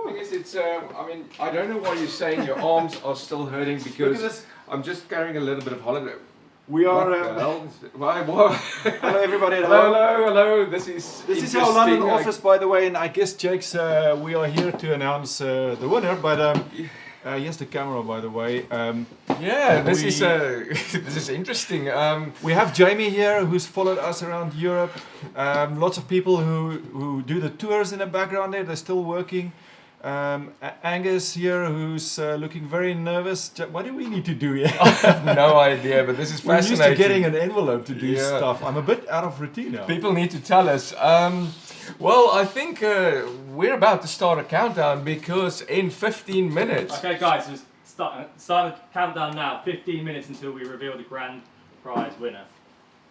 Thing is, it's. I mean, I don't know why you're saying your arms are still hurting because I'm just carrying a little bit of holiday. We are. What the hell? Why? What? Hello, everybody. Hello. This is our London office, by the way, and I guess Jake's. We are here to announce the winner, but here's the camera, by the way. This is interesting. We have Jamie here, who's followed us around Europe. Lots of people who do the tours in the background there. They're still working. Angus here, who's looking very nervous. What do we need to do here? I have no idea, but this is fascinating. We're used to getting an envelope to do stuff. I'm a bit out of routine now. People need to tell us. Well, I think we're about to start a countdown because in 15 minutes... Okay guys, just start the countdown now. 15 minutes until we reveal the grand prize winner.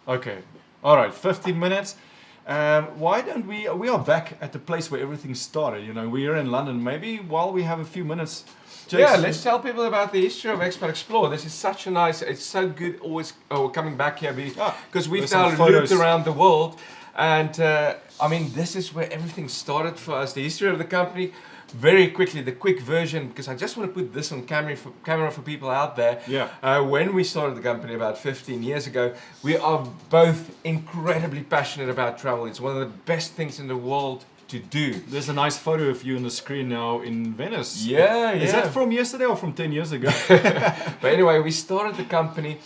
Okay, alright, 15 minutes. Why don't we are back at the place where everything started, you know, we are in London. Maybe while we have a few minutes... let's tell people about the history of Expat Explore. This is such a nice, it's so good always coming back here because we've now looped around the world. And I mean, this is where everything started for us. The history of the company, very quickly, the quick version, because I just want to put this on camera for people out there. When we started the company about 15 years ago, we are both incredibly passionate about travel. It's one of the best things in the world to do. There's a nice photo of you on the screen now in Venice. Is that from yesterday or from 10 years ago? But anyway, we started the company.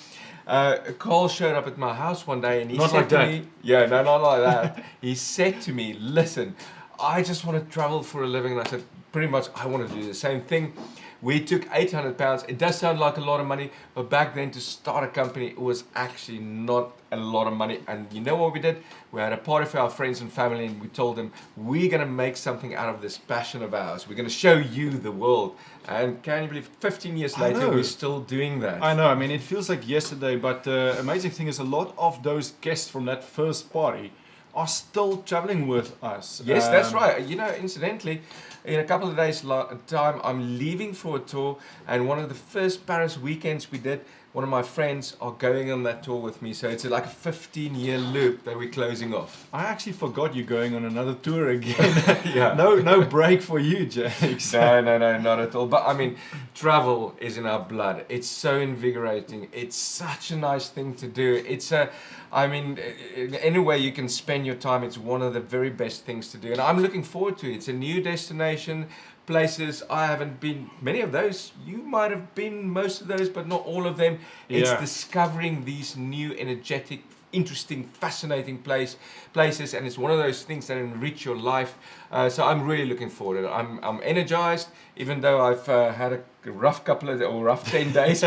Carl showed up at my house one day and he said to me, not like that. He said to me, listen, I just want to travel for a living. And I said, pretty much, I want to do the same thing. We took £800. It does sound like a lot of money, but back then to start a company, it was actually not a lot of money. And you know what we did? We had a party for our friends and family and we told them, we're going to make something out of this passion of ours. We're going to show you the world. And can you believe 15 years later, we're still doing that? I know, I mean, it feels like yesterday, but the amazing thing is a lot of those guests from that first party are still traveling with us. Yes, that's right. You know, incidentally, in a couple of days' time, I'm leaving for a tour, and one of the first Paris weekends we did, one of my friends are going on that tour with me, so it's like a 15-year loop that we're closing off. I actually forgot you going on another tour again. No break for you, Jake. No, not at all. But I mean, travel is in our blood. It's so invigorating. It's such a nice thing to do. Any way you can spend your time, it's one of the very best things to do. And I'm looking forward to it. It's a new destination. Places I haven't been, many of those, you might have been most of those, but not all of them. It's discovering these new, energetic, interesting, fascinating places, and it's one of those things that enrich your life. So I'm really looking forward to it. I'm energized, even though I've had a rough 10 days.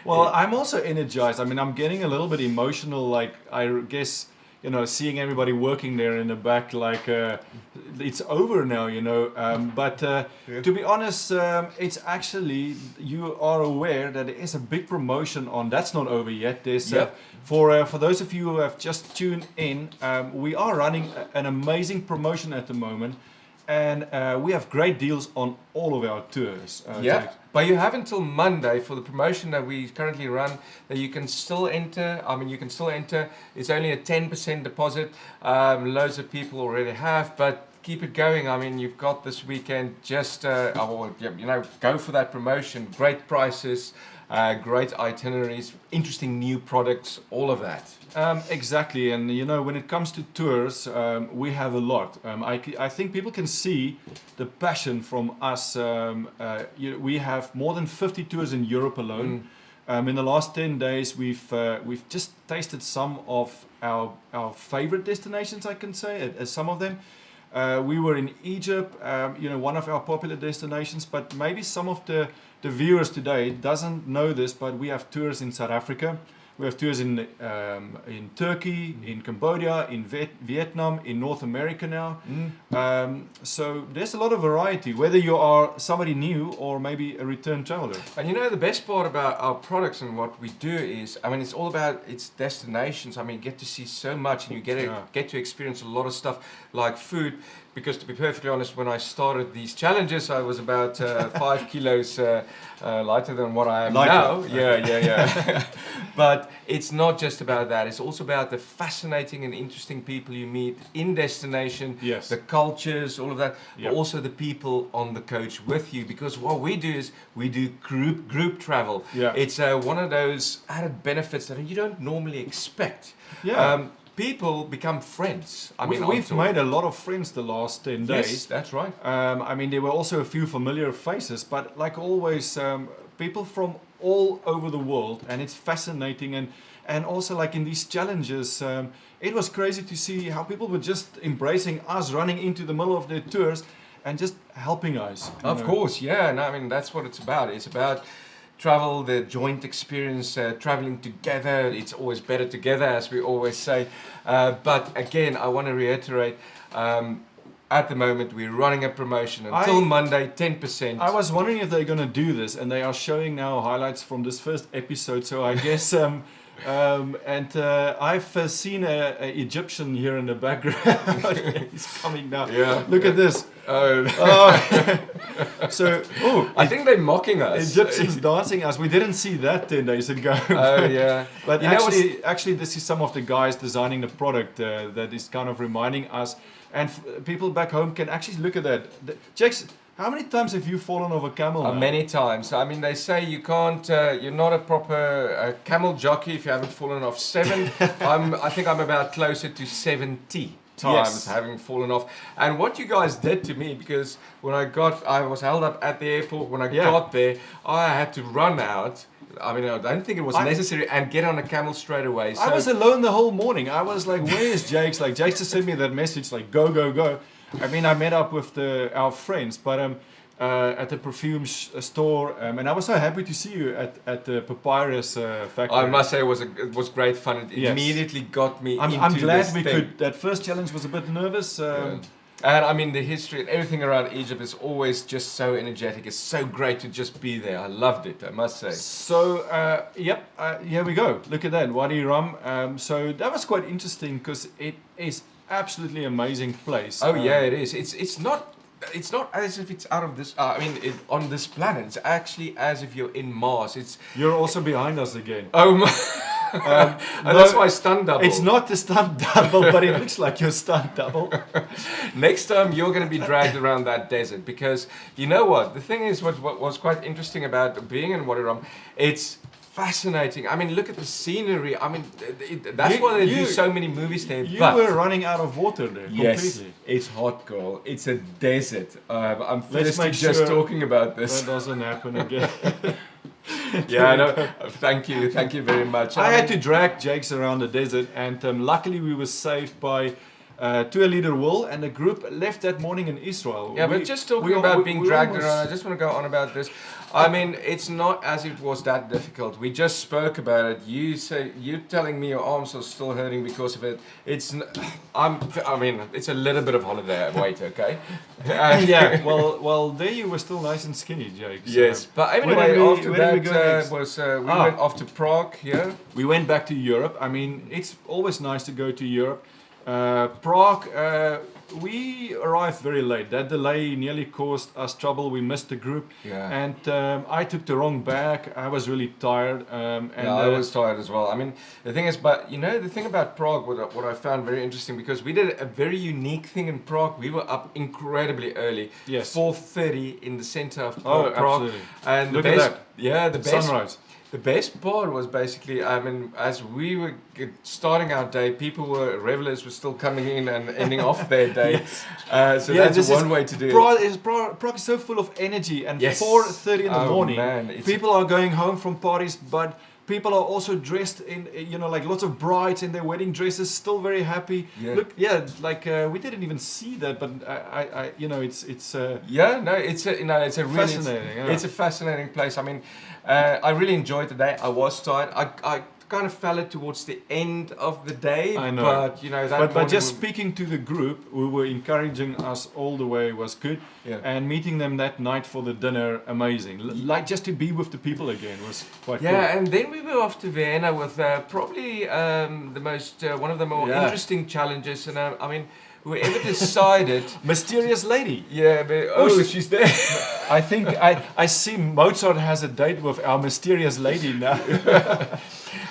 Well, I'm also energized. I mean, I'm getting a little bit emotional, like I guess, you know, seeing everybody working there in the back, like it's over now, you know. But to be honest, it's actually, you are aware that there is a big promotion on. That's not over yet. There's for those of you who have just tuned in, we are running an amazing promotion at the moment, and we have great deals on all of our tours. But you have until Monday for the promotion that we currently run that you can still enter. It's only a 10% deposit. Loads of people already have, but keep it going. I mean, you've got this weekend. Just go for that promotion. Great prices, great itineraries, interesting new products, all of that. Exactly, and you know, when it comes to tours, we have a lot. I think people can see the passion from us. We have more than 50 tours in Europe alone. In the last 10 days, we've just tasted some of our favorite destinations. I can say some of them. We were in Egypt, one of our popular destinations. But maybe some of the viewers today doesn't know this, but we have tours in South Africa. We have tours in Turkey, in Cambodia, in Vietnam, in North America now. So there's a lot of variety, whether you are somebody new or maybe a return traveler. And you know, the best part about our products and what we do is, I mean, it's all about its destinations. I mean, you get to see so much and you get to experience a lot of stuff like food. Because to be perfectly honest, when I started these challenges, I was about 5 kilos lighter than what I am now. Yeah. But But it's not just about that. It's also about the fascinating and interesting people you meet in destination, Yes. the cultures, all of that, Yep. but also the people on the coach with you. Because what we do is we do group travel. Yeah. It's one of those added benefits that you don't normally expect. Yeah. People become friends. I mean, We've made a lot of friends the last 10 days. Yes, that's right. I mean, there were also a few familiar faces, but like always, people from all over the world, and it's fascinating. And also, like in these challenges, it was crazy to see how people were just embracing us, running into the middle of their tours, and just helping us. Of course, yeah. And I mean, that's what it's about. It's about travel, the joint experience, traveling together. It's always better together, as we always say. But again, I want to reiterate, at the moment, we're running a promotion until Monday, 10%. I was wondering if they're going to do this, and they are showing now highlights from this first episode. So I guess, I've seen an Egyptian here in the background. He's coming now. Yeah. Look at this. Oh. So, I think they're mocking us. Egyptians dancing us. We didn't see that 10 days ago. Oh, yeah. But You know actually, this is some of the guys designing the product that is kind of reminding us. And people back home can actually look at that. Jax, how many times have you fallen off a camel now? Many times. I mean, they say you can't. You're not a proper camel jockey if you haven't fallen off 7. I think I'm about closer to 70 times Yes. having fallen off. And what you guys did to me, because when I was held up at the airport. When I got there, I had to run out. I mean, I don't think it was necessary, and get on a camel straight away. So I was alone the whole morning. I was like, where is Jakes? Like, Jakes just sent me that message, like, go, go, go. I mean, I met up with our friends, but at the perfume store, and I was so happy to see you at the Papyrus factory. I must say it was great fun. It Yes. immediately got me I'm into glad this we thing. could. That first challenge was a bit nervous. And I mean, the history and everything around Egypt is always just so energetic. It's so great to just be there. I loved it, I must say. So, here we go. Look at that, Wadi Rum. So that was quite interesting because it is absolutely amazing place. Oh yeah, it is. It's not as if it's out of this. On this planet. It's actually as if you're in Mars. You're also behind us again. Oh my. That's my stunt double. It's not the stunt double, but it looks like your stunt double. Next time you're going to be dragged around that desert, because you know what? The thing is, what was quite interesting about being in Wadi Rum, it's fascinating. I mean, look at the scenery. I mean, that's why they do so many movies there. You but were running out of water there completely. It's hot, girl. It's a desert. I'm Let's thirsty make just sure talking about this. That doesn't happen again. Yeah, I know. Thank you very much. I had to drag Jakes around the desert, and luckily we were saved by tour leader Will, and the group left that morning in Israel. Yeah, but just talking about being dragged around, I just want to go on about this. I mean, it's not as if it was that difficult. We just spoke about it. You're telling me your arms are still hurting because of it. It's a little bit of holiday weight, okay? Yeah, well, there you were still nice and skinny, Jakes. Yes, but anyway, after that we went off to Prague. Yeah, we went back to Europe. I mean, it's always nice to go to Europe. Prague, we arrived very late. That delay nearly caused us trouble. We missed the group, and I took the wrong bag. I was really tired. I was tired as well. I mean, the thing is, but you know, the thing about Prague, what I found very interesting, because we did a very unique thing in Prague. We were up incredibly early, 4:30 in the center of Prague. Absolutely. And look at that. Yeah, the best sunrise. The best part was basically, I mean, as we were starting our day, revelers were still coming in and ending off their day. So that's one way to do it. Prague is so full of energy, and 4:30 in the morning, people are going home from parties, but people are also dressed in, like lots of brides in their wedding dresses, still very happy. Yeah. Look, we didn't even see that, but it's it's a really fascinating. It's a fascinating place. I mean, I really enjoyed the day. I was tired. I kind of fell it towards the end of the day. I know. But but just speaking to the group who were encouraging us all the way was good. Yeah. And meeting them that night for the dinner, amazing. Like just to be with the people again was quite cool. Yeah, and then we were off to Vienna with probably one of the more interesting challenges. And I mean, whoever decided... Mysterious lady. Yeah, but she's there. I think I see Mozart has a date with our mysterious lady now.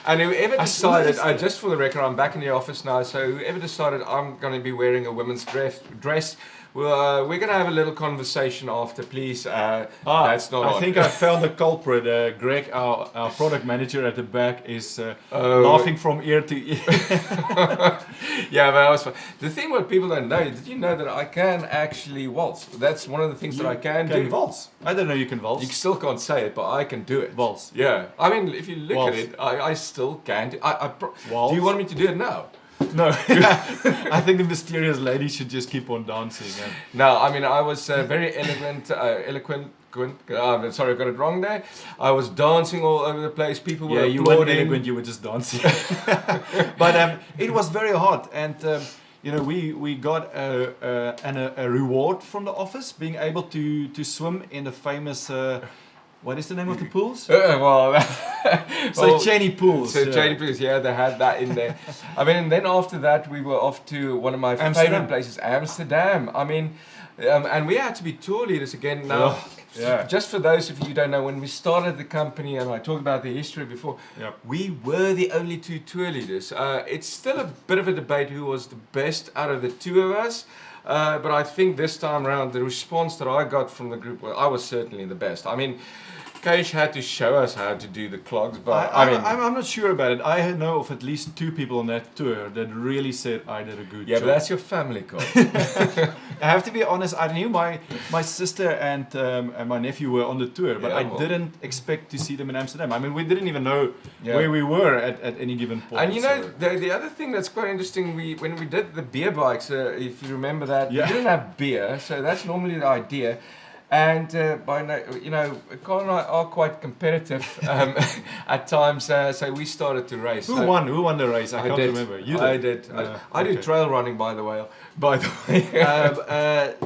And whoever decided, saw this. just for the record, I'm back in the office now, so whoever decided I'm going to be wearing a women's dress, well, we're going to have a little conversation after, please. That's not I on. think I found the culprit. Greg, our product manager at the back, is laughing from ear to ear. Yeah, but that was fun. The thing what people don't know, did you know that I can actually waltz? That's one of the things that I can do. Valse. I don't know you can valse. You still can't say it, but I can do it. Valse. Yeah. I mean, if you look Waltz. at it, I still can do Waltz. Do you want me to do it now? No, I think the mysterious lady should just keep on dancing. No, I mean, I was very eloquent. Sorry, I got it wrong there. I was dancing all over the place. People were you weren't applauding. eloquent, you were just dancing. But it was very hot, and we got a reward from the office, being able to swim in the famous. What is the name of the pools? Cheney pools. Cheney pools, yeah, they had that in there. I mean, and then after that, we were off to one of my favorite places, Amsterdam. I mean, and we had to be tour leaders again. Now, just for those of you who don't know, when we started the company, and I talked about the history before, we were the only 2 tour leaders. It's still a bit of a debate who was the best out of the 2 of us. But I think this time around, the response that I got from the group, I was certainly the best. I mean, Keish had to show us how to do the clogs, but I'm not sure about it. I know of at least 2 people on that tour that really said I did a good job. Yeah, but that's your family call. I have to be honest, I knew my sister and my nephew were on the tour, but I didn't expect to see them in Amsterdam. I mean, we didn't even know where we were at any given point. And the other thing that's quite interesting, when we did the beer bikes, if you remember that, we didn't have beer, so that's normally the idea. And Carl and I are quite competitive at times, so we started to race. Who won? Who won the race? I can't remember. You did. I do trail running, by the way.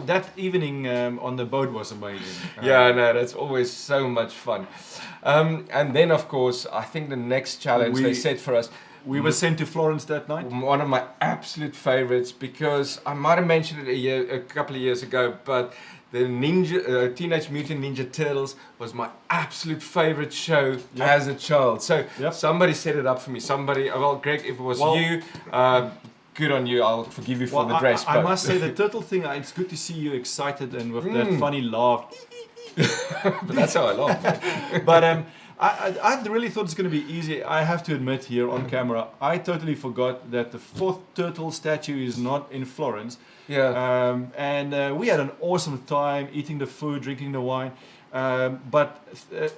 That evening on the boat was amazing. That's always so much fun. And then, of course, I think the next challenge they set for us. We were sent to Florence that night. One of my absolute favorites, because I might have mentioned it a couple of years ago, but the Teenage Mutant Ninja Turtles was my absolute favorite show as a child. So somebody set it up for me. Greg, if it was you, good on you. I'll forgive you for the dress. I must say, the turtle thing, it's good to see you excited and with that funny laugh. But that's how I laugh. But I really thought it's going to be easy. I have to admit here on camera, I totally forgot that the 4th turtle statue is not in Florence. And we had an awesome time eating the food, drinking the wine. But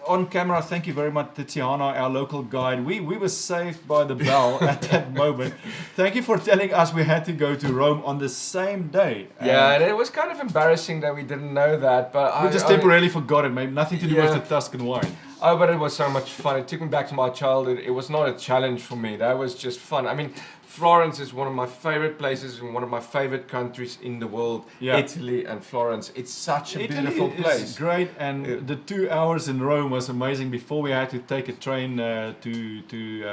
on camera, thank you very much, Tiziana, our local guide. We were saved by the bell at that moment. Thank you for telling us we had to go to Rome on the same day. And it was kind of embarrassing that we didn't know that. But we just temporarily forgot it, mate. Nothing to do with the Tuscan wine. Oh, but it was so much fun. It took me back to my childhood. It was not a challenge for me. That was just fun. I mean, Florence is one of my favorite places and one of my favorite countries in the world. Italy and Florence. It's such a beautiful place. It's great, and the 2 hours in Rome was amazing before we had to take a train to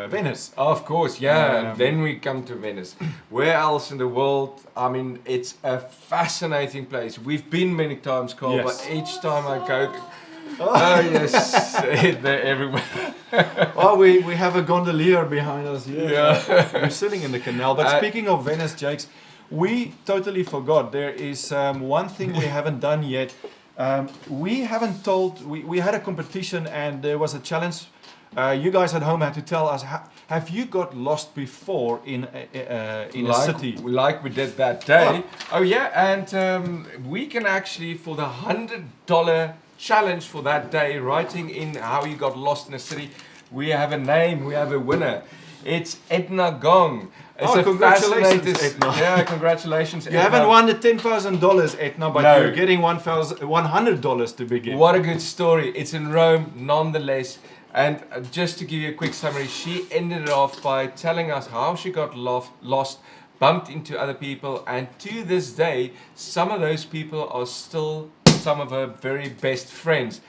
Venice. Of course, and then we come to Venice. Where else in the world? I mean, it's a fascinating place. We've been many times, Carl, but each time I go... Oh yes, they're everywhere. We have a gondolier behind us here. We're sitting in the canal. But speaking of Venice, Jakes, we totally forgot. There is one thing we haven't done yet. We haven't told. We had a competition and there was a challenge. You guys at home had to tell us. Have you got lost before in a city? Like we did that day. Oh yeah, and we can actually, for the $100 challenge for that day, writing in how you got lost in a city, we have a name, we have a winner. It's Edna Gong. Congratulations, Edna. Yeah, congratulations, You haven't won the $10,000, Edna, but you're getting $100 to begin. What a good story. It's in Rome, nonetheless. And just to give you a quick summary, she ended it off by telling us how she got lost, bumped into other people, and to this day, some of those people are still some of her very best friends.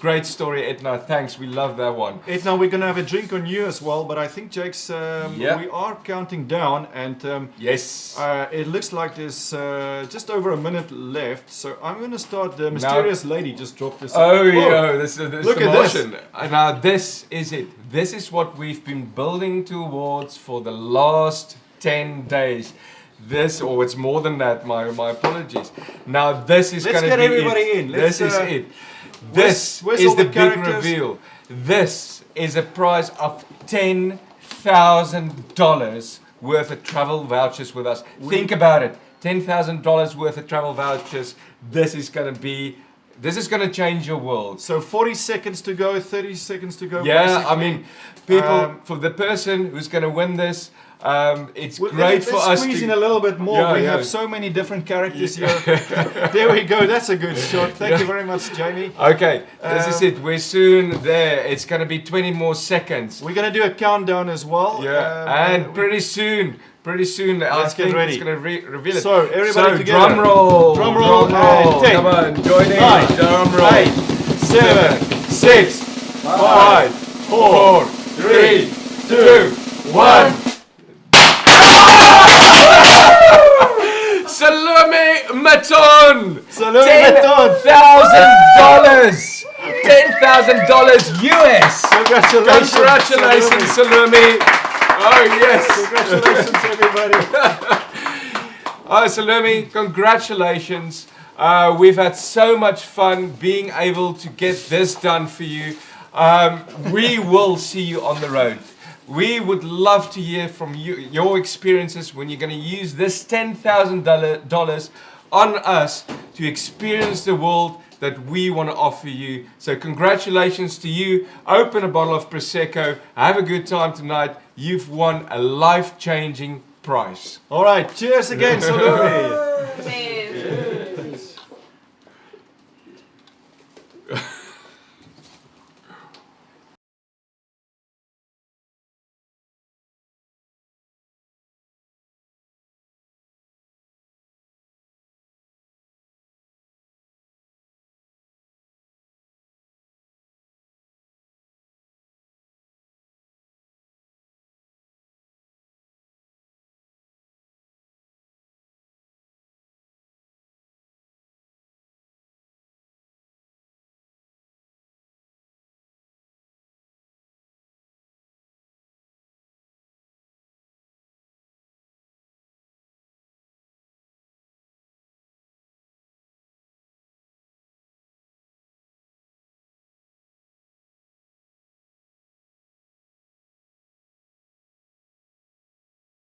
Great story, Edna. Thanks. We love that one. Edna, we're going to have a drink on you as well, but I think, Jakes, we are counting down, and Yes. it looks like there's just over a minute left, so I'm going to start. The mysterious lady just dropped this. Oh, yeah, this is look the at this. motion. Now, this is it. This is what we've been building towards for the last 10 days. This, or it's more than that, my apologies. Now, this is going to be Let's get everybody in. This is it. This where's is all the the big characters? reveal. This is a prize of $10,000 worth of travel vouchers with us. Think about it. $10,000 worth of travel vouchers. This is going to change your world. So 40 seconds to go, 30 seconds to go. Yeah, basically. I mean, people, for the person who's going to win this, it's great for us squeeze to... in a little bit more. Yeah, we yeah. have so many different characters here. There we go. That's a good shot. Thank you very much, Jamie. Okay, this is it. We're soon there. It's going to be 20 more seconds. We're going to do a countdown as well. Yeah, and pretty soon, I Let's get think ready. it's going to reveal it. So, everybody together. Drum roll. Drum roll. Drum roll. And 10, Come on, join in. 9, Drum roll. 8, 7, 6, 5, 4, 3, 2, 1. Salome Maton! Salome Maton. $10,000! $10,000 US! Congratulations. Congratulations, Salome! Oh, yes! Congratulations, everybody. Oh, Salome, congratulations. We've had so much fun being able to get this done for you. We will see you on the road. We would love to hear from you, your experiences when you're going to use this $10,000 on us to experience the world that we want to offer you. So congratulations to you. Open a bottle of Prosecco. Have a good time tonight. You've won a life-changing prize. All right. Cheers again, Salome.